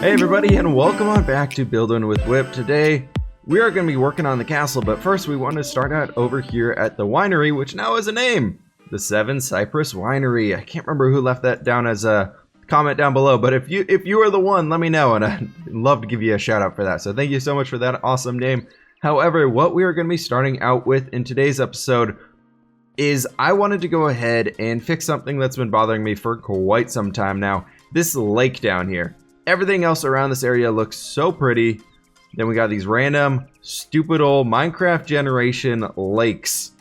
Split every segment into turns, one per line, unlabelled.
Hey everybody, and welcome on back to Building with Whip. Today we are going to be working on the castle, but first we want to start out over here at the winery, which now has a name, the Seven Cypress Winery. I can't remember who left that down as a comment down below, but if you are the one, let me know, and I'd love to give you a shout out for that. So thank you so much for that awesome name. However, what we are going to be starting out with in today's episode is I wanted to go ahead and fix something that's been bothering me for quite some time now. This lake down here. Everything else around this area looks so pretty. Then we got these random, stupid old Minecraft generation lakes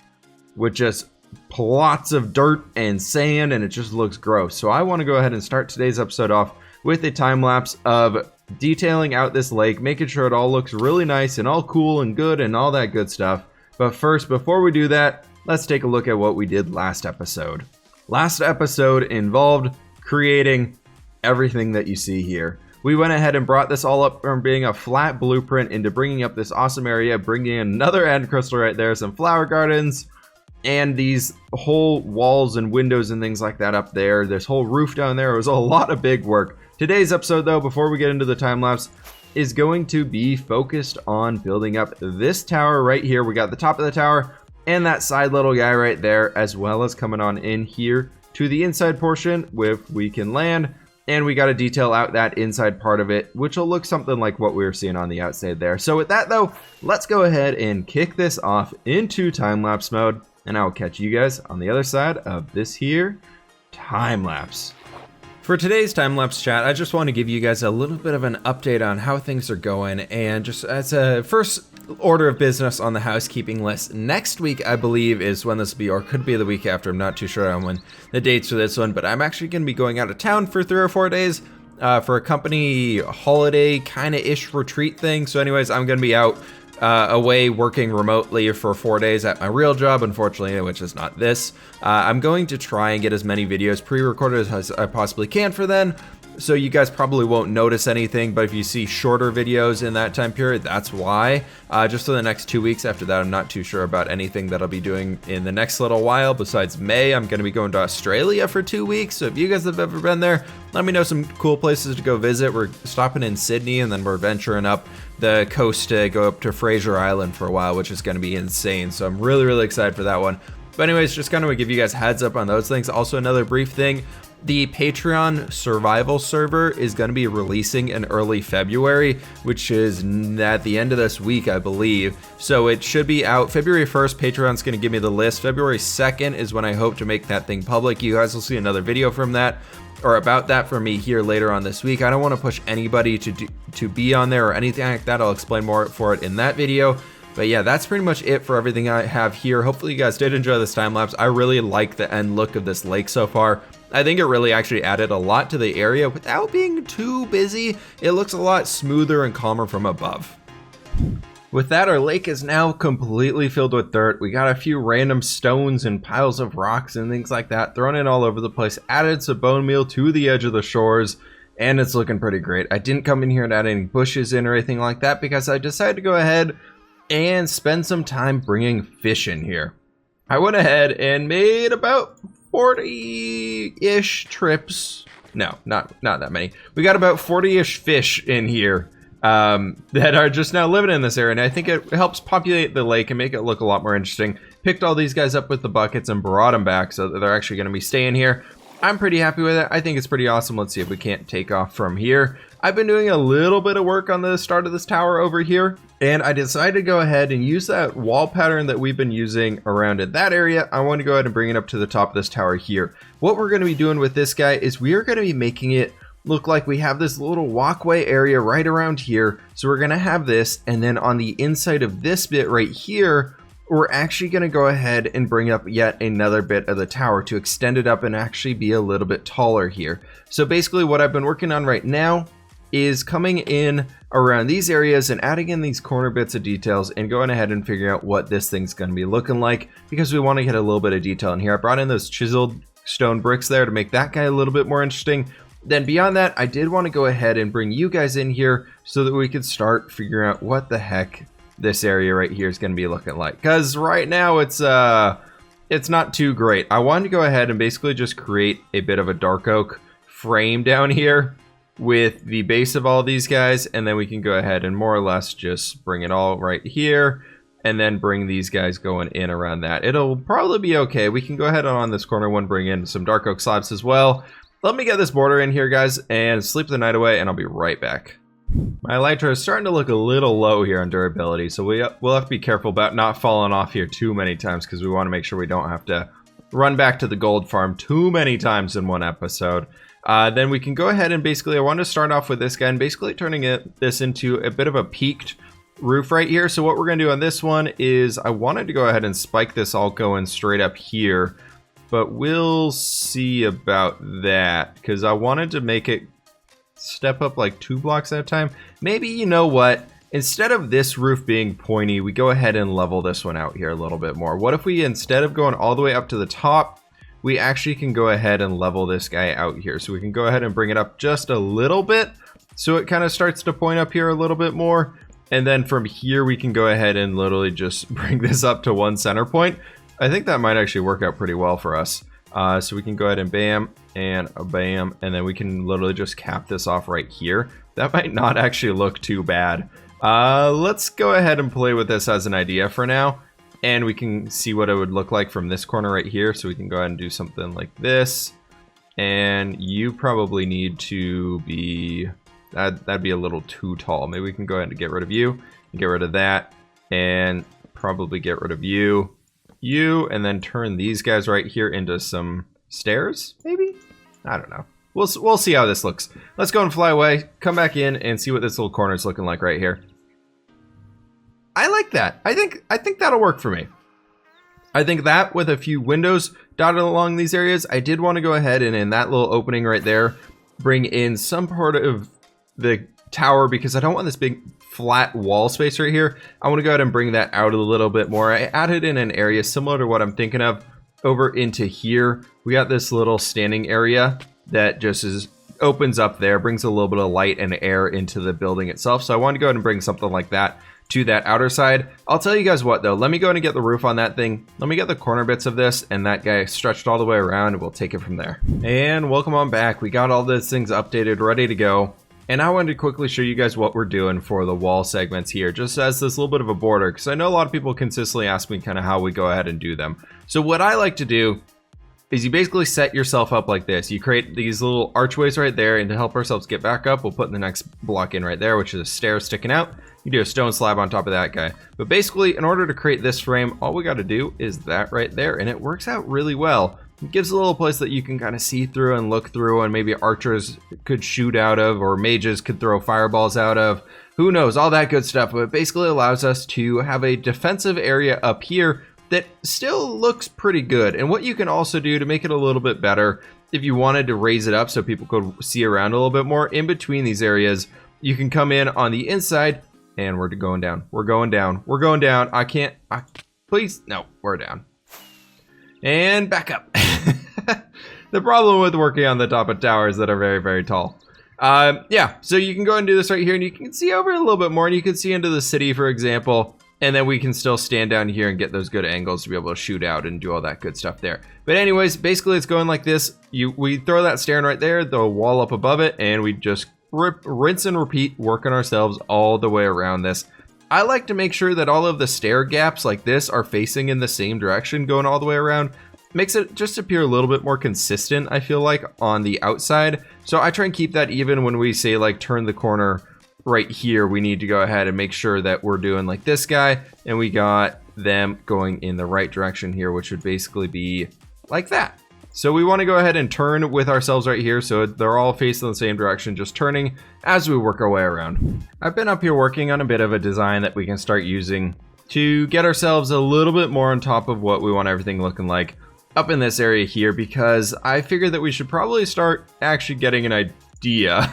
with just plots of dirt and sand, and it just looks gross. So I want to go ahead and start today's episode off with a time lapse of detailing out this lake, making sure it all looks really nice and all cool and good and all that good stuff. But first, before we do that, let's take a look at what we did last episode. Last episode involved creating everything that you see here. We went ahead and brought this all up from being a flat blueprint into bringing up this awesome area, bringing in another end crystal right there, some flower gardens, and these whole walls and windows and things like that up there. This whole roof down there. It was a lot of big work. Today's episode, though, before we get into the time lapse, is going to be focused on building up this tower right here. We got the top of the tower and that side little guy right there, as well as coming on in here to the inside portion if we can land. And we got to detail out that inside part of it, which will look something like what we were seeing on the outside there. So with that, though, let's go ahead and kick this off into time-lapse mode. And I will catch you guys on the other side of this here time-lapse. For today's time-lapse chat, I just want to give you guys a little bit of an update on how things are going. And just as a first order of business on the housekeeping list, next week I believe is when this will be, or could be the week after. I'm not too sure on when the dates for this one, but I'm actually going to be going out of town for 3 or 4 days for a company holiday kind of ish retreat thing. So anyways, I'm going to be out away working remotely for 4 days at my real job, unfortunately, which is not this. I'm going to try and get as many videos pre-recorded as I possibly can for then. So you guys probably won't notice anything, but if you see shorter videos in that time period, that's why. Just for the next 2 weeks after that, I'm not too sure about anything that I'll be doing in the next little while. Besides May, I'm going to be going to Australia for 2 weeks. So if you guys have ever been there, let me know some cool places to go visit. We're stopping in Sydney, and then we're venturing up the coast to go up to Fraser Island for a while, which is going to be insane. So I'm really, really excited for that one. But anyways, just kind of give you guys heads up on those things. Also, another brief thing. The Patreon survival server is going to be releasing in early February, which is at the end of this week, I believe. So it should be out February 1st. Patreon's going to give me the list. February 2nd is when I hope to make that thing public. You guys will see another video from that, or about that from me here later on this week. I don't want to push anybody to be on there or anything like that. I'll explain more for it in that video. But yeah, that's pretty much it for everything I have here. Hopefully you guys did enjoy this time lapse. I really like the end look of this lake so far. I think it really actually added a lot to the area without being too busy. It looks a lot smoother and calmer from above. With that, our lake is now completely filled with dirt. We got a few random stones and piles of rocks and things like that thrown in all over the place. Added some bone meal to the edge of the shores, and it's looking pretty great. I didn't come in here and add any bushes in or anything like that because I decided to go ahead and spend some time bringing fish in here. I went ahead and made about 40-ish trips. No, not that many. We got about 40-ish fish in here that are just now living in this area, and I think it helps populate the lake and make it look a lot more interesting. Picked all these guys up with the buckets and brought them back so that they're actually going to be staying here. I'm pretty happy with it. I think it's pretty awesome. Let's see if we can't take off from here. I've been doing a little bit of work on the start of this tower over here, and I decided to go ahead and use that wall pattern that we've been using around in that area. I want to go ahead and bring it up to the top of this tower here. What we're going to be doing with this guy is we are going to be making it look like we have this little walkway area right around here. So we're going to have this, and then on the inside of this bit right here, we're actually going to go ahead and bring up yet another bit of the tower to extend it up and actually be a little bit taller here. So basically what I've been working on right now is coming in around these areas and adding in these corner bits of details and going ahead and figuring out what this thing's going to be looking like, because we want to get a little bit of detail in here. I brought in those chiseled stone bricks there to make that guy a little bit more interesting. Then beyond that, I did want to go ahead and bring you guys in here so that we could start figuring out what the heck this area right here is going to be looking like, because right now it's not too great. I wanted to go ahead and basically just create a bit of a dark oak frame down here with the base of all these guys, and then we can go ahead and more or less just bring it all right here, and then bring these guys going in around that. It'll probably be okay. We can go ahead on this corner one, bring in some dark oak slabs as well. Let me get this border in here, guys, and sleep the night away, and I'll be right back. My elytra is starting to look a little low here on durability, so we'll have to be careful about not falling off here too many times, because we want to make sure we don't have to run back to the gold farm too many times in one episode. Then we can go ahead and basically, I want to start off with this guy and basically turning this into a bit of a peaked roof right here. So what we're going to do on this one is I wanted to go ahead and spike this all going straight up here, but we'll see about that because I wanted to make it step up like 2 blocks at a time. Maybe, you know what? Instead of this roof being pointy, we go ahead and level this one out here a little bit more. What if we, instead of going all the way up to the top, we actually can go ahead and level this guy out here. So we can go ahead and bring it up just a little bit. So it kind of starts to point up here a little bit more. And then from here, we can go ahead and literally just bring this up to one center point. I think that might actually work out pretty well for us. So we can go ahead and bam and a bam. And then we can literally just cap this off right here. That might not actually look too bad. Let's go ahead and play with this as an idea for now. And we can see what it would look like from this corner right here. So we can go ahead and do something like this. And you probably need to be, that'd be a little too tall. Maybe we can go ahead and get rid of you, and get rid of that, and probably get rid of you, and then turn these guys right here into some stairs, maybe? I don't know. We'll see how this looks. Let's go and fly away, come back in, and see what this little corner is looking like right here. I like that. I think that'll work for me. I think that with a few windows dotted along these areas, I did want to go ahead and in that little opening right there, bring in some part of the tower because I don't want this big flat wall space right here. I want to go ahead and bring that out a little bit more. I added in an area similar to what I'm thinking of over into here. We got this little standing area that just opens up there, brings a little bit of light and air into the building itself. So I want to go ahead and bring something like that to that outer side. I'll tell you guys what though, let me go ahead and get the roof on that thing. Let me get the corner bits of this and that guy stretched all the way around and we'll take it from there. And welcome on back. We got all those things updated, ready to go. And I wanted to quickly show you guys what we're doing for the wall segments here, just as this little bit of a border, because I know a lot of people consistently ask me kind of how we go ahead and do them. So what I like to do is you basically set yourself up like this. You create these little archways right there, and to help ourselves get back up, we'll put the next block in right there, which is a stair sticking out. You do a stone slab on top of that guy. But basically, in order to create this frame, all we got to do is that right there, and it works out really well. It gives a little place that you can kind of see through and look through, and maybe archers could shoot out of, or mages could throw fireballs out of. Who knows, all that good stuff. But it basically allows us to have a defensive area up here that still looks pretty good. And what you can also do to make it a little bit better, if you wanted to raise it up so people could see around a little bit more, in between these areas, you can come in on the inside, and we're going down. We're going down. We're going down. Please, no, we're down. And back up. The problem with working on the top of towers that are very, very tall. Yeah, so you can go and do this right here, and you can see over a little bit more, and you can see into the city, for example. And then we can still stand down here and get those good angles to be able to shoot out and do all that good stuff there. But anyways, basically it's going like this. We throw that stair in right there, the wall up above it, and we just rinse and repeat, working ourselves all the way around this. I like to make sure that all of the stair gaps like this are facing in the same direction, going all the way around. Makes it just appear a little bit more consistent, I feel like, on the outside. So I try and keep that even when we say like turn the corner right here. We need to go ahead and make sure that we're doing like this guy, and we got them going in the right direction here, which would basically be like that. So we want to go ahead and turn with ourselves right here, so they're all facing the same direction, just turning as we work our way around. I've been up here working on a bit of a design that we can start using to get ourselves a little bit more on top of what we want everything looking like up in this area here, because I figured that we should probably start actually getting an idea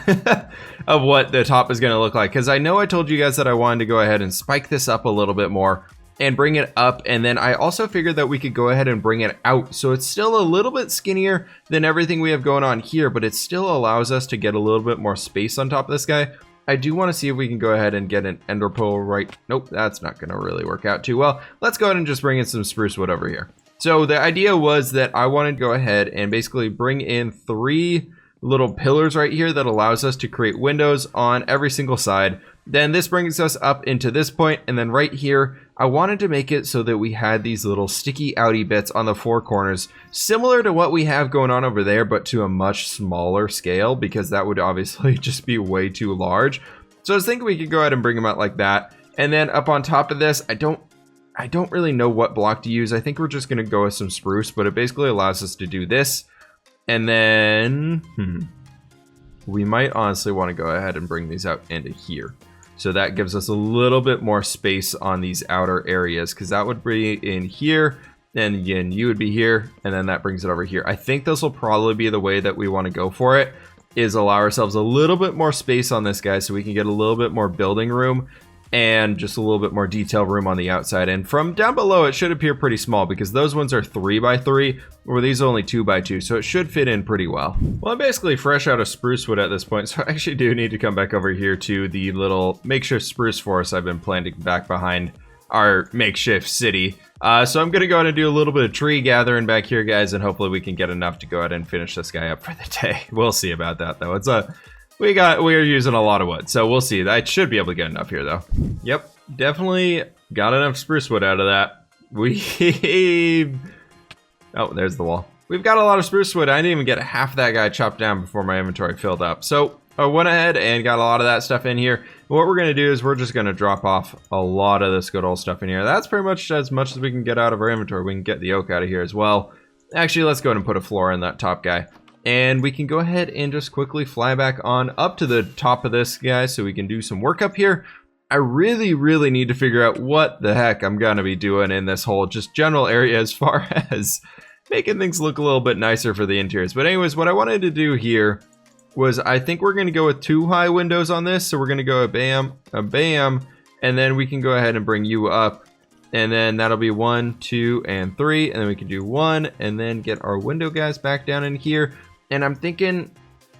of what the top is going to look like, because I know I told you guys that I wanted to go ahead and spike this up a little bit more and bring it up, and then I also figured that we could go ahead and bring it out so it's still a little bit skinnier than everything we have going on here, but it still allows us to get a little bit more space on top of this guy. I do want to see if we can go ahead and get an ender pearl right. Nope, that's not going to really work out too well. Let's go ahead and just bring in some spruce wood over here. So the idea was that I wanted to go ahead and basically bring in 3 little pillars right here that allows us to create windows on every single side. Then this brings us up into this point, and then right here, I wanted to make it so that we had these little sticky outy bits on the four corners, similar to what we have going on over there, but to a much smaller scale, because that would obviously just be way too large. So I was thinking we could go ahead and bring them out like that. And then up on top of this, I don't really know what block to use. I think we're just gonna go with some spruce, but it basically allows us to do this. And then, we might honestly want to go ahead and bring these out into here. So that gives us a little bit more space on these outer areas, because that would be in here, and again, you would be here, and then that brings it over here. I think this will probably be the way that we want to go for it, is allow ourselves a little bit more space on this guy so we can get a little bit more building room and just a little bit more detail room on the outside. And from down below, it should appear pretty small because those ones are 3x3, or these are only 2x2, so it should fit in pretty well. Well, I'm basically fresh out of spruce wood at this point, so I actually do need to come back over here to the little makeshift spruce forest I've been planting back behind our makeshift city. So I'm gonna go ahead and do a little bit of tree gathering back here, guys, and hopefully we can get enough to go ahead and finish this guy up for the day. We'll see about that, though. We're using a lot of wood, so we'll see. I should be able to get enough here, though. Yep, definitely got enough spruce wood out of that. Oh, there's the wall. We've got a lot of spruce wood. I didn't even get half that guy chopped down before my inventory filled up. So I went ahead and got a lot of that stuff in here. What we're gonna do is we're just gonna drop off a lot of this good old stuff in here. That's pretty much as we can get out of our inventory. We can get the oak out of here as well. Actually, let's go ahead and put a floor in that top guy. And we can go ahead and just quickly fly back on up to the top of this guy so we can do some work up here. I really need to figure out what the heck I'm gonna be doing in this whole just general area as far as making things look a little bit nicer for the interiors. But anyways, what I wanted to do here was I think we're gonna go with 2 high windows on this. So we're gonna go a bam, and then we can go ahead and bring you up. And then that'll be 1, 2, and 3. And then we can do 1 and then get our window guys back down in here. And I'm thinking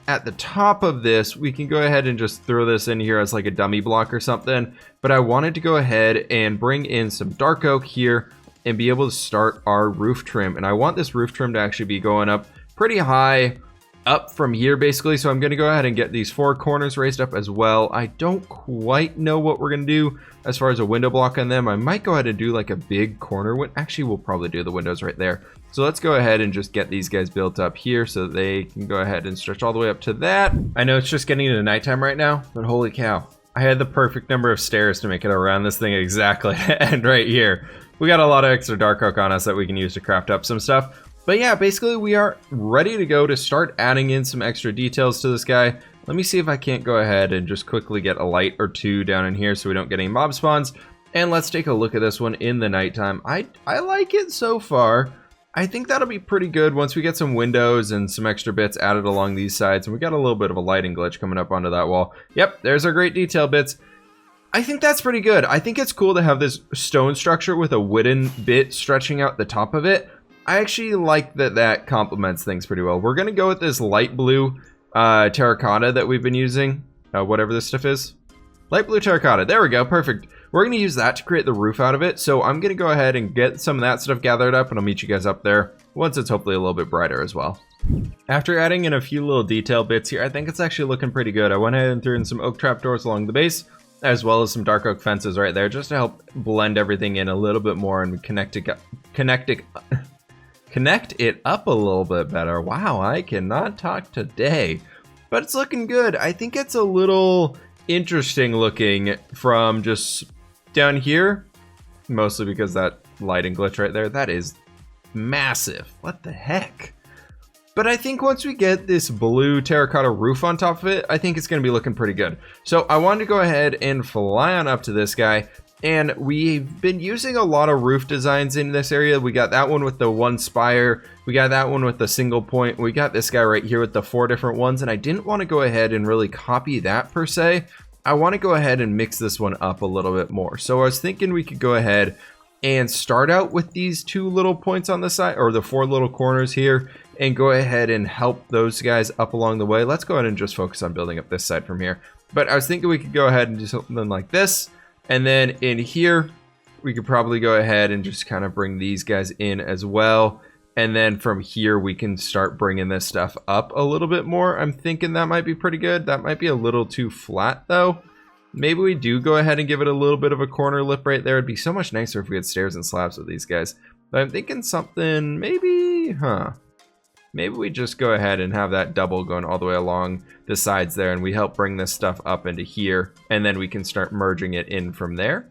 at the top of this, we can go ahead and just throw this in here as like a dummy block or something. But I wanted to go ahead and bring in some dark oak here and be able to start our roof trim. And I want this roof trim to actually be going up pretty high up from here basically. So I'm going to go ahead and get these 4 corners raised up as well. I don't quite know what we're going to do as far as a window block on them. I might go ahead and do like a big corner one. Actually, we'll probably do the windows right there. So let's go ahead and just get these guys built up here so that they can go ahead and stretch all the way up to that. I know it's just getting into nighttime right now, but holy cow. I had the perfect number of stairs to make it around this thing exactly. And right here, we got a lot of extra dark oak on us that we can use to craft up some stuff. But yeah, basically we are ready to go to start adding in some extra details to this guy. Let me see if I can't go ahead and just quickly get a light or 2 down in here so we don't get any mob spawns. And let's take a look at this one in the nighttime. I like it so far. I think that'll be pretty good once we get some windows and some extra bits added along these sides. And we got a little bit of a lighting glitch coming up onto that wall. Yep, there's our great detail bits. I think that's pretty good. I think it's cool to have this stone structure with a wooden bit stretching out the top of it. I actually like that complements things pretty well. We're going to go with this light blue terracotta that we've been using. Whatever this stuff is. Light blue terracotta. There we go. Perfect. We're going to use that to create the roof out of it. So I'm going to go ahead and get some of that stuff gathered up, and I'll meet you guys up there once it's hopefully a little bit brighter as well. After adding in a few little detail bits here, I think it's actually looking pretty good. I went ahead and threw in some oak trapdoors along the base, as well as some dark oak fences right there, just to help blend everything in a little bit more and connect it up a little bit better. Wow, I cannot talk today, but it's looking good. I think it's a little interesting looking from just down here, mostly because that lighting glitch right there, that is massive. What the heck? But I think once we get this blue terracotta roof on top of it, I think it's going to be looking pretty good. So I wanted to go ahead and fly on up to this guy. And we've been using a lot of roof designs in this area. We got that one with the 1 spire. We got that one with the single point. We got this guy right here with the 4 different ones. And I didn't want to go ahead and really copy that per se. I want to go ahead and mix this one up a little bit more. So I was thinking we could go ahead and start out with these 2 little points on the side, or the 4 little corners here, and go ahead and help those guys up along the way. Let's go ahead and just focus on building up this side from here. But I was thinking we could go ahead and do something like this. And then in here, we could probably go ahead and just kind of bring these guys in as well. And then from here, we can start bringing this stuff up a little bit more. I'm thinking that might be pretty good. That might be a little too flat, though. Maybe we do go ahead and give it a little bit of a corner lip right there. It'd be so much nicer if we had stairs and slabs with these guys. But I'm thinking something, maybe, maybe we just go ahead and have that double going all the way along the sides there, and we help bring this stuff up into here, and then we can start merging it in from there.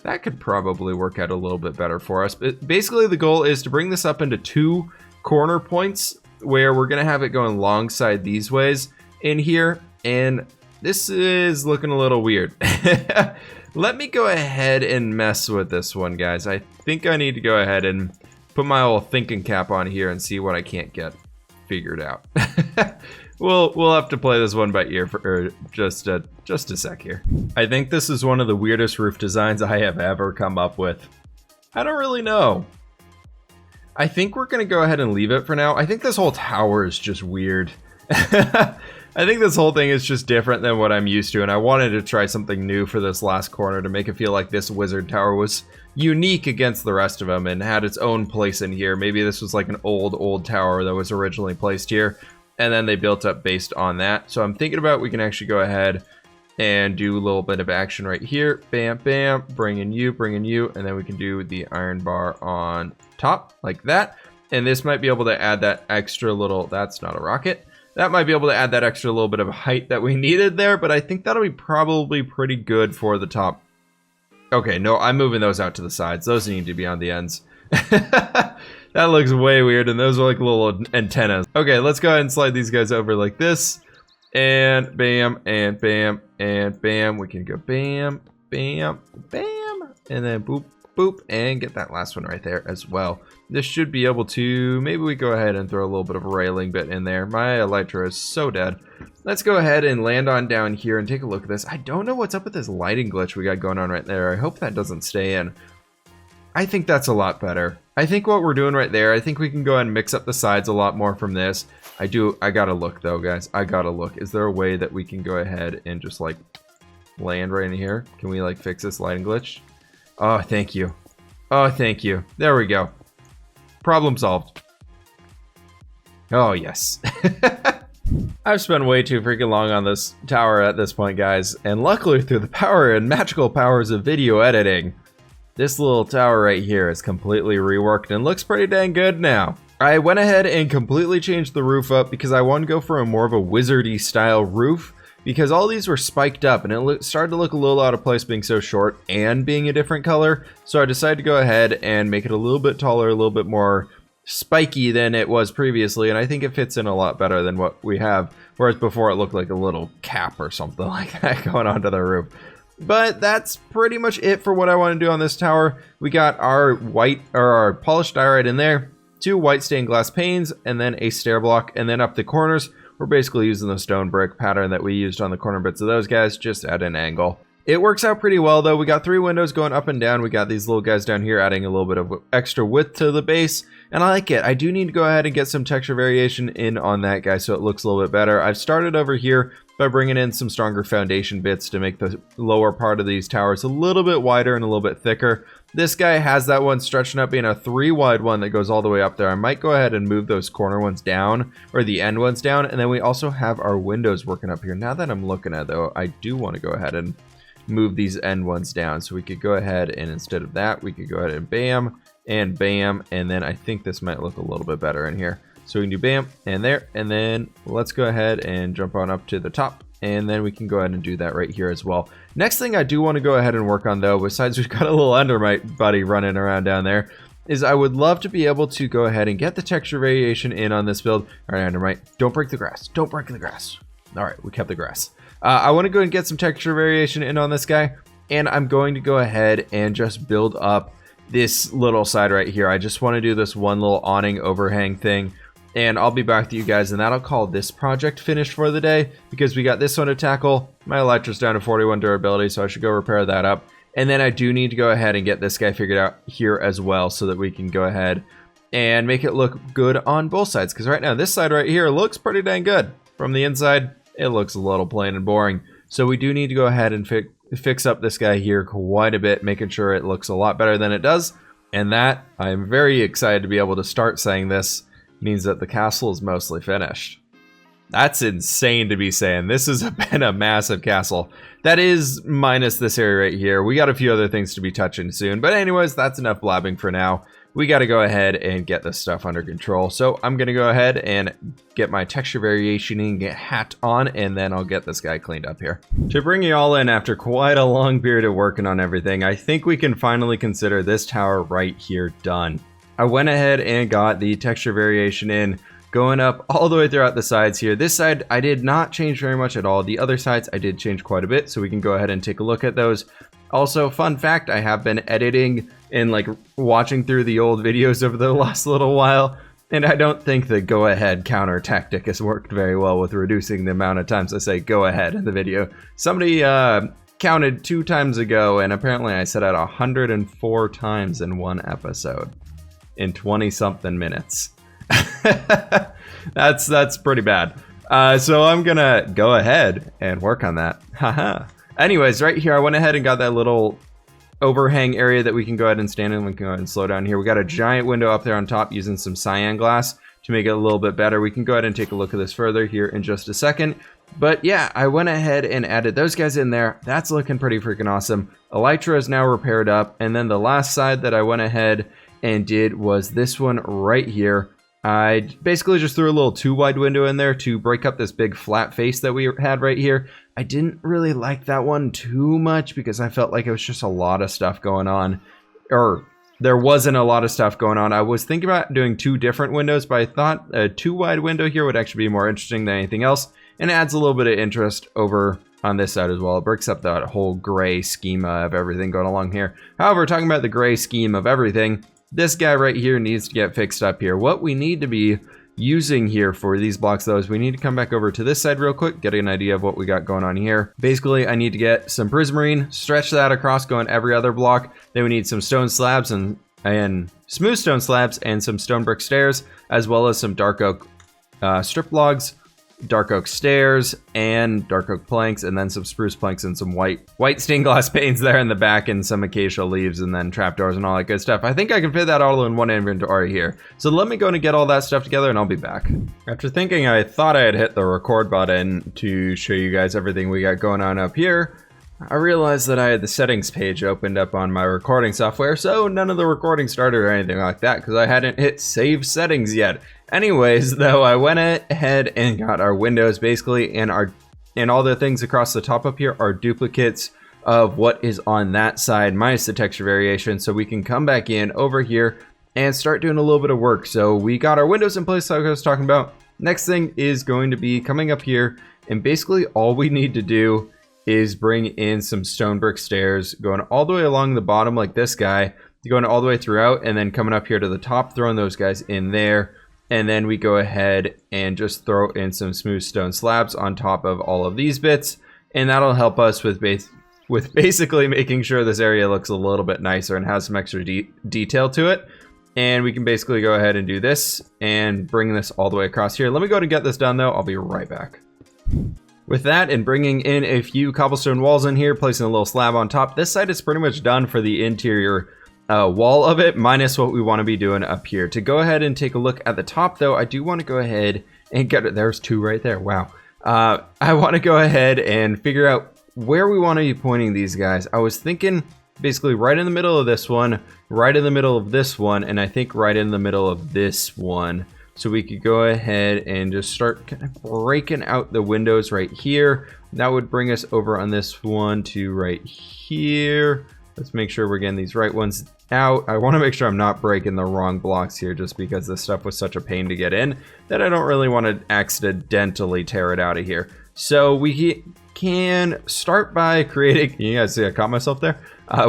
That could probably work out a little bit better for us. But basically the goal is to bring this up into 2 corner points where we're going to have it going alongside these ways in here. And this is looking a little weird. Let me go ahead and mess with this one, guys. I think I need to go ahead and put my old thinking cap on here and see what I can't get figured out. We'll have to play this one by ear for just a sec here. I think this is one of the weirdest roof designs I have ever come up with. I don't really know. I think we're gonna go ahead and leave it for now. I think this whole tower is just weird. I think this whole thing is just different than what I'm used to, and I wanted to try something new for this last corner to make it feel like this wizard tower was unique against the rest of them and had its own place in here. Maybe this was like an old tower that was originally placed here, and then they built up based on that. So I'm thinking about we can actually go ahead and do a little bit of action right here. Bam, bam, bring in you, and then we can do the iron bar on top like that. And this might be able to add that extra little, that's not a rocket. That might be able to add that extra little bit of height that we needed there, but I think that'll be probably pretty good for the top. Okay, no, I'm moving those out to the sides. Those need to be on the ends. That looks way weird, and those are like little antennas. Okay, let's go ahead and slide these guys over like this. And bam, and bam, and bam. We can go bam, bam, bam, and then boop, boop, and get that last one right there as well. This should be able to, maybe we go ahead and throw a little bit of a railing bit in there. My Elytra is so dead. Let's go ahead and land on down here and take a look at this. I don't know what's up with this lighting glitch we got going on right there. I hope that doesn't stay in. I think that's a lot better. I think what we're doing right there, I think we can go ahead and mix up the sides a lot more from this. I gotta look though, guys. I gotta look. Is there a way that we can go ahead and just like land right in here? Can we like fix this lighting glitch? Oh, thank you. Oh, thank you. There we go. Problem solved. Oh, yes. I've spent way too freaking long on this tower at this point, guys. And luckily, through the power and magical powers of video editing, this little tower right here is completely reworked and looks pretty dang good now. I went ahead and completely changed the roof up because I wanted to go for a more of a wizardy style roof, because all these were spiked up and it started to look a little out of place being so short and being a different color. So I decided to go ahead and make it a little bit taller, a little bit more spiky than it was previously, and I think it fits in a lot better than what we have, whereas before it looked like a little cap or something like that going onto the roof. But that's pretty much it for what I want to do on this tower. We got our white, or our polished diorite in there, 2 white stained glass panes, and then a stair block, and then up the corners we're basically using the stone brick pattern that we used on the corner bits of those guys, just at an angle. It works out pretty well though. We got 3 windows going up and down. We got these little guys down here adding a little bit of extra width to the base, and I like it. I do need to go ahead and get some texture variation in on that guy so it looks a little bit better. I've started over here by bringing in some stronger foundation bits to make the lower part of these towers a little bit wider and a little bit thicker. This guy has that one stretching up being a 3 wide one that goes all the way up there. I might go ahead and move those corner ones down, or the end ones down, and then we also have our windows working up here. Now that I'm looking at it though, I do want to go ahead and move these end ones down. So we could go ahead and instead of that, we could go ahead and bam, and then I think this might look a little bit better in here. So we can do bam, and there, and then let's go ahead and jump on up to the top, and then we can go ahead and do that right here as well. Next thing I do want to go ahead and work on though, besides we've got a little Endermite buddy running around down there, is I would love to be able to go ahead and get the texture variation in on this build. All right, Endermite, don't break the grass. Don't break the grass. All right, we kept the grass. I want to go and get some texture variation in on this guy, and I'm going to go ahead and just build up this little side right here. I just want to do this one little awning overhang thing, and I'll be back to you guys, and that'll call this project finished for the day, because we got this one to tackle. My Elytra's down to 41 durability, so I should go repair that up. And then I do need to go ahead and get this guy figured out here as well, so that we can go ahead and make it look good on both sides, because right now this side right here looks pretty dang good. From the inside, it looks a little plain and boring. So we do need to go ahead and fix up this guy here quite a bit, making sure it looks a lot better than it does. And that, I'm very excited to be able to start saying this, means that the castle is mostly finished. That's insane to be saying. This has been a massive castle. That is minus this area right here. We got a few other things to be touching soon. But anyways, that's enough blabbing for now. We got to go ahead and get this stuff under control. So I'm going to go ahead and get my texture variationing hat on, and then I'll get this guy cleaned up here. To bring you all in after quite a long period of working on everything, I think we can finally consider this tower right here done. I went ahead and got the texture variation in, going up all the way throughout the sides here. This side, I did not change very much at all. The other sides, I did change quite a bit, so we can go ahead and take a look at those. Also, fun fact, I have been editing and like watching through the old videos over the last little while, and I don't think the go ahead counter tactic has worked very well with reducing the amount of times I say go ahead in the video. Somebody counted 2 times ago, and apparently I said it 104 times in one episode in 20-something minutes. That's pretty bad. So I'm gonna go ahead and work on that. Haha. Anyways, right here, I went ahead and got that little overhang area that we can go ahead and stand in. We can go ahead and slow down here. We got a giant window up there on top using some cyan glass to make it a little bit better. We can go ahead and take a look at this further here in just a second. But yeah, I went ahead and added those guys in there. That's looking pretty freaking awesome. Elytra is now repaired up. And then the last side that I went ahead and did was this one right here. I basically just threw a little 2-wide window in there to break up this big flat face that we had right here. I didn't really like that one too much because I felt like it was just a lot of stuff going on. Or there wasn't a lot of stuff going on. I was thinking about doing 2 different windows, but I thought a 2-wide window here would actually be more interesting than anything else. And it adds a little bit of interest over on this side as well. It breaks up that whole gray schema of everything going along here. However, talking about the gray scheme of everything, this guy right here needs to get fixed up here. What we need to be using here for these blocks though is we need to come back over to this side real quick, get an idea of what we got going on here. Basically, I need to get some prismarine, stretch that across going every other block. Then we need some stone slabs and smooth stone slabs and some stone brick stairs, as well as some dark oak strip logs, dark oak stairs, and dark oak planks, and then some spruce planks and some white stained glass panes there in the back, and some acacia leaves, and then trapdoors and all that good stuff. I think I can fit that all in one inventory here. So let me go and get all that stuff together, and I'll be back. After thinking I thought I had hit the record button to show you guys everything we got going on up here, I realized that I had the settings page opened up on my recording software, so none of the recording started or anything like that because I hadn't hit save settings yet. Anyways, though, I went ahead and got our windows basically, and all the things across the top up here are duplicates of what is on that side minus the texture variation, so we can come back in over here and start doing a little bit of work. So we got our windows in place like I was talking about. Next thing is going to be coming up here, and basically all we need to do is bring in some stone brick stairs going all the way along the bottom like this guy, going all the way throughout, and then coming up here to the top, throwing those guys in there. And then we go ahead and just throw in some smooth stone slabs on top of all of these bits, and that'll help us with basically making sure this area looks a little bit nicer and has some extra detail to it. And we can basically go ahead and do this and bring this all the way across here. Let me go and get this done though. I'll be right back. With that and bringing in a few cobblestone walls in here, placing a little slab on top, this side is pretty much done for the interior wall of it, minus what we want to be doing up here. To go ahead and take a look at the top though, I do want to go ahead and get it. There's 2 right there. Wow. I want to go ahead and figure out where we want to be pointing these guys. I was thinking basically right in the middle of this one, right in the middle of this one, and I think right in the middle of this one. So we could go ahead and just start kind of breaking out the windows right here. That would bring us over on this one to right here. Let's make sure we're getting these right ones out. I want to make sure I'm not breaking the wrong blocks here just because this stuff was such a pain to get in that I don't really want to accidentally tear it out of here. So we can start by creating, you guys see I caught myself there?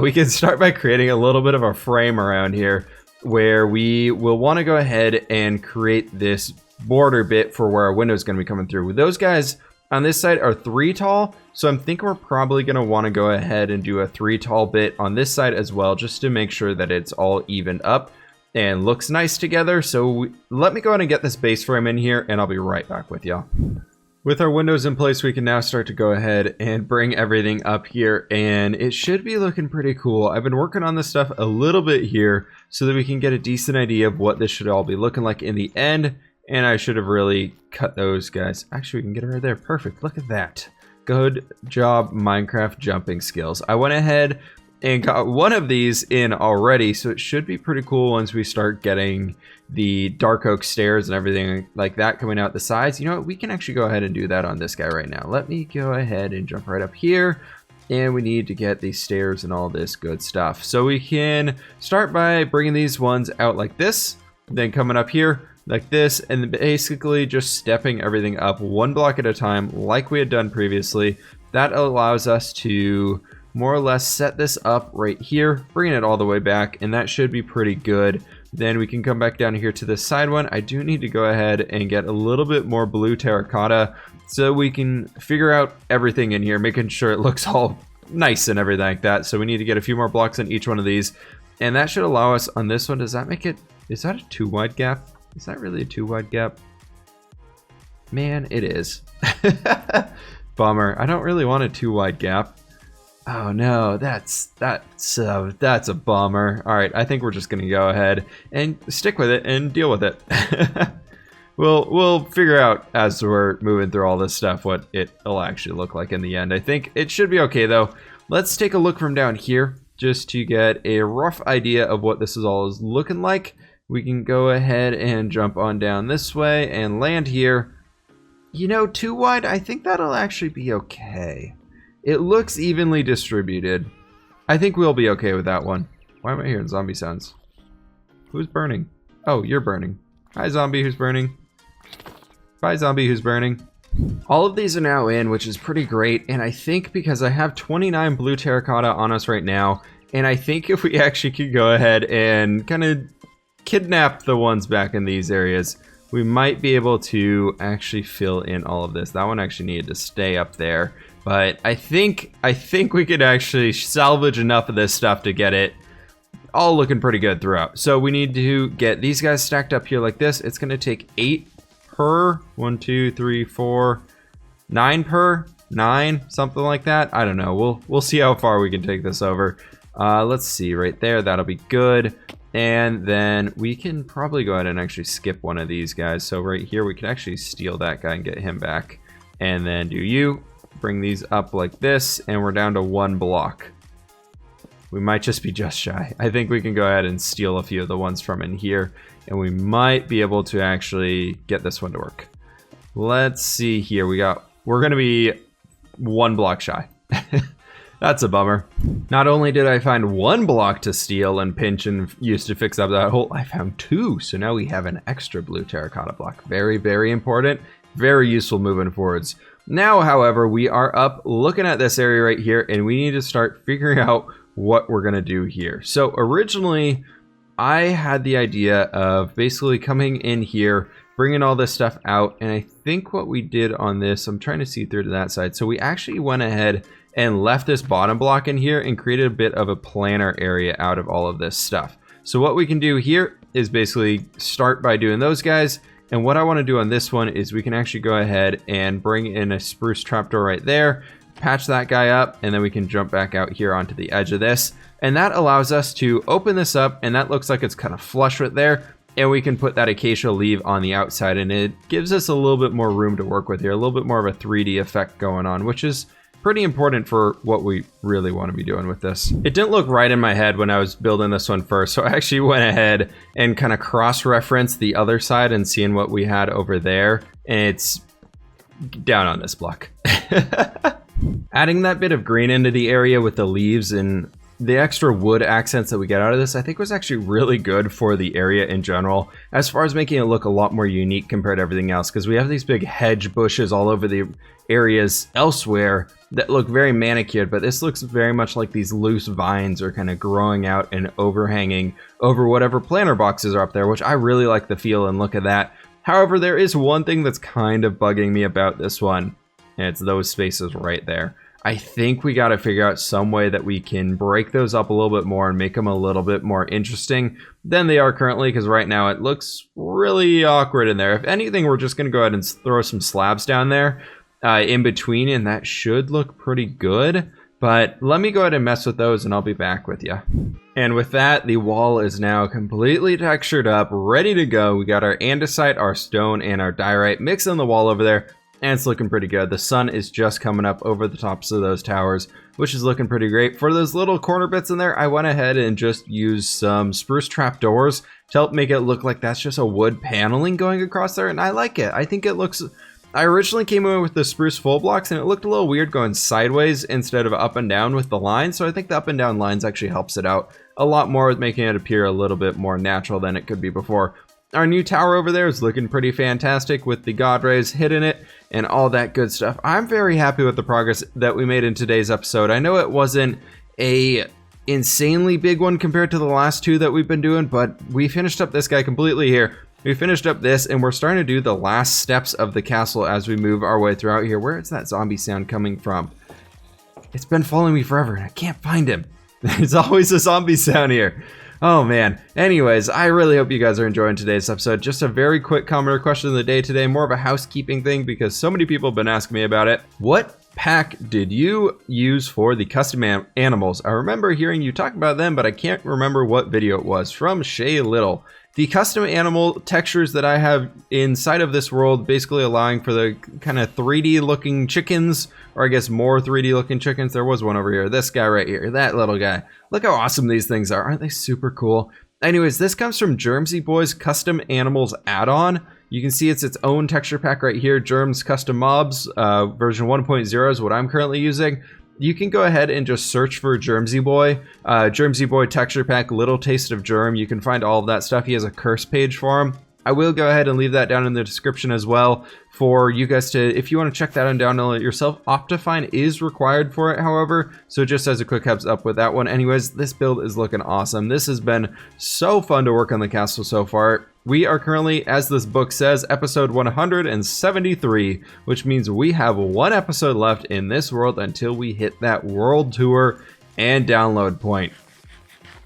We can start by creating a little bit of a frame around here where we will want to go ahead and create this border bit for where our window is going to be coming through. Those guys on this side are 3 tall, so I'm thinking we're probably going to want to go ahead and do a 3 tall bit on this side as well, just to make sure that it's all evened up and looks nice together. So let me go ahead and get this base frame in here, and I'll be right back with y'all. With our windows in place, we can now start to go ahead and bring everything up here, and it should be looking pretty cool. I've been working on this stuff a little bit here so that we can get a decent idea of what this should all be looking like in the end, and I should have really cut those guys. Actually, we can get it right there. Perfect. Look at that. Good job, Minecraft jumping skills. I went ahead and got one of these in already, so it should be pretty cool once we start getting the dark oak stairs and everything like that coming out the sides. You know what, we can actually go ahead and do that on this guy right now. Let me go ahead and jump right up here, and we need to get these stairs and all this good stuff. So we can start by bringing these ones out like this, then coming up here like this, and basically just stepping everything up one block at a time like we had done previously. That allows us to more or less set this up right here, bringing it all the way back, and that should be pretty good. Then we can come back down here to this side one. I do need to go ahead and get a little bit more blue terracotta so we can figure out everything in here, making sure it looks all nice and everything like that. So we need to get a few more blocks on each one of these, and that should allow us on this one. Does that make it, is that a 2 wide gap? Is that really a 2 wide gap? Man, it is. Bummer. I don't really want a 2 wide gap. Oh no, that's a bummer. All right, I think we're just gonna go ahead and stick with it and deal with it. We'll figure out as we're moving through all this stuff what it'll actually look like in the end. I think it should be okay though. Let's take a look from down here just to get a rough idea of what this is all looking like. We can go ahead and jump on down this way and land here. You know, 2 wide, I think that'll actually be okay. It looks evenly distributed. I think we'll be okay with that one. Why am I hearing zombie sounds? Who's burning? Oh, you're burning. Hi, zombie who's burning. Bye, zombie who's burning. All of these are now in, which is pretty great. And I think because I have 29 blue terracotta on us right now, and I think if we actually could go ahead and kind of kidnap the ones back in these areas, we might be able to actually fill in all of this. That one actually needed to stay up there. But I think we could actually salvage enough of this stuff to get it all looking pretty good throughout. So we need to get these guys stacked up here like this. It's going to take 8 per, 1, 2, 3, 4, 9 per, 9, something like that. I don't know. We'll see how far we can take this over. Let's see right there. That'll be good. And then we can probably go ahead and actually skip one of these guys. So right here, we can actually steal that guy and get him back. And then do you. Bring these up like this, and we're down to 1 block. We might just be just shy. I think we can go ahead and steal a few of the ones from in here, and we might be able to actually get this one to work. Let's see here. We're gonna be 1 block shy. That's a bummer. Not only did I find 1 block to steal and pinch and use to fix up that hole, I found 2. So now we have an extra blue terracotta block. Very, very important. Very useful moving forwards. Now, however, we are up looking at this area right here, and we need to start figuring out what we're gonna do here. So originally, I had the idea of basically coming in here, bringing all this stuff out, and I think what we did on this, I'm trying to see through to that side. So we actually went ahead and left this bottom block in here and created a bit of a planter area out of all of this stuff. So what we can do here is basically start by doing those guys. And what I want to do on this one is we can actually go ahead and bring in a spruce trapdoor right there, patch that guy up, and then we can jump back out here onto the edge of this. And that allows us to open this up, and that looks like it's kind of flush right there. And we can put that acacia leaf on the outside, and it gives us a little bit more room to work with here, a little bit more of a 3D effect going on, which is pretty important for what we really want to be doing with this. It didn't look right in my head when I was building this one first, so I actually went ahead and kind of cross-referenced the other side and seeing what we had over there, and it's down on this block. Adding that bit of green into the area with the leaves and the extra wood accents that we get out of this, I think was actually really good for the area in general, as far as making it look a lot more unique compared to everything else, because we have these big hedge bushes all over the areas elsewhere that look very manicured, but this looks very much like these loose vines are kind of growing out and overhanging over whatever planter boxes are up there, which I really like the feel and look of that. However, there is one thing that's kind of bugging me about this one, and it's those spaces right there. I think we got to figure out some way that we can break those up a little bit more and make them a little bit more interesting than they are currently, because right now it looks really awkward in there. If anything, we're just going to go ahead and throw some slabs down there, in between, and that should look pretty good. But let me go ahead and mess with those and I'll be back with you. And with that, the wall is now completely textured up, ready to go. We got our andesite, our stone, and our diorite mixed in the wall over there, and it's looking pretty good. The sun is just coming up over the tops of those towers, which is looking pretty great. For those little corner bits in there, I went ahead and just used some spruce trap doors to help make it look like that's just a wood paneling going across there, and I like it. I think it looks... I originally came in with the spruce full blocks and it looked a little weird going sideways instead of up and down with the lines, so I think the up and down lines actually helps it out a lot more with making it appear a little bit more natural than it could be before. Our new tower over there is looking pretty fantastic with the god rays hitting it and all that good stuff. I'm very happy with the progress that we made in today's episode. I know it wasn't a insanely big one compared to the last two that we've been doing, but we finished up this guy completely here. We finished up this, and we're starting to do the last steps of the castle as we move our way throughout here. Where is that zombie sound coming from? It's been following me forever, and I can't find him. There's always a zombie sound here. Oh, man. Anyways, I really hope you guys are enjoying today's episode. Just a very quick comment or question of the day today, more of a housekeeping thing, because so many people have been asking me about it. What pack did you use for the custom animals? I remember hearing you talk about them, but I can't remember what video it was. From Shay Little. The custom animal textures that I have inside of this world, basically allowing for the kind of 3D looking chickens, or I guess more 3D looking chickens. There was one over here, this guy right here, that little guy. Look how awesome these things are. Aren't they super cool? Anyways, this comes from Germsy Boy's Custom Animals add-on. You can see it's its own texture pack right here, Germs Custom Mobs, version 1.0 is what I'm currently using. You can go ahead and just search for Germsy Boy texture pack, Little Taste of Germ. You can find all of that stuff. He has a curse page for him. I will go ahead and leave that down in the description as well for you guys to, if you want to check that and download it yourself. Optifine is required for it, however, so just as a quick heads up with that one. Anyways, this build is looking awesome. This has been so fun to work on the castle so far. We are currently, as this book says, episode 173, which means we have one episode left in this world until we hit that world tour and download point.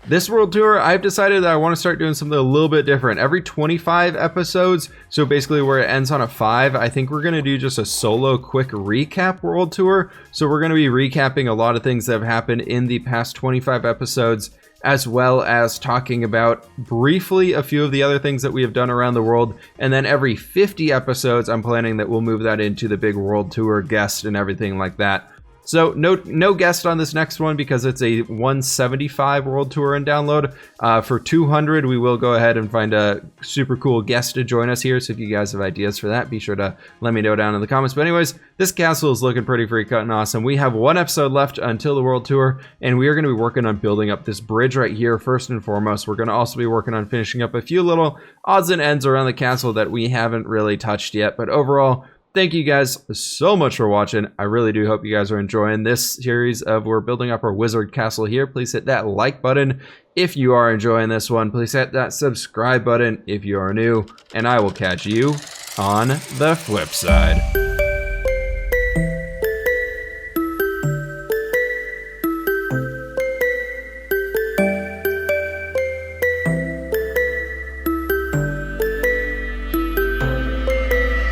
This world tour, I've decided that I want to start doing something a little bit different. Every 25 episodes, so basically where it ends on a 5, I think we're going to do just a solo quick recap world tour. So we're going to be recapping a lot of things that have happened in the past 25 episodes, as well as talking about briefly a few of the other things that we have done around the world. And then every 50 episodes, I'm planning that we'll move that into the big world tour guest and everything like that. So no guest on this next one because it's a 175 world tour and download. For 200, we will go ahead and find a super cool guest to join us here. So if you guys have ideas for that, be sure to let me know down in the comments. But anyways, this castle is looking pretty freaking awesome. We have one episode left until the world tour, and we are going to be working on building up this bridge right here first and foremost. We're going to also be working on finishing up a few little odds and ends around the castle that we haven't really touched yet. But overall, thank you guys so much for watching. I really do hope you guys are enjoying this series of we're building up our wizard castle here. Please hit that like button if you are enjoying this one. Please hit that subscribe button if you are new. And I will catch you on the flip side.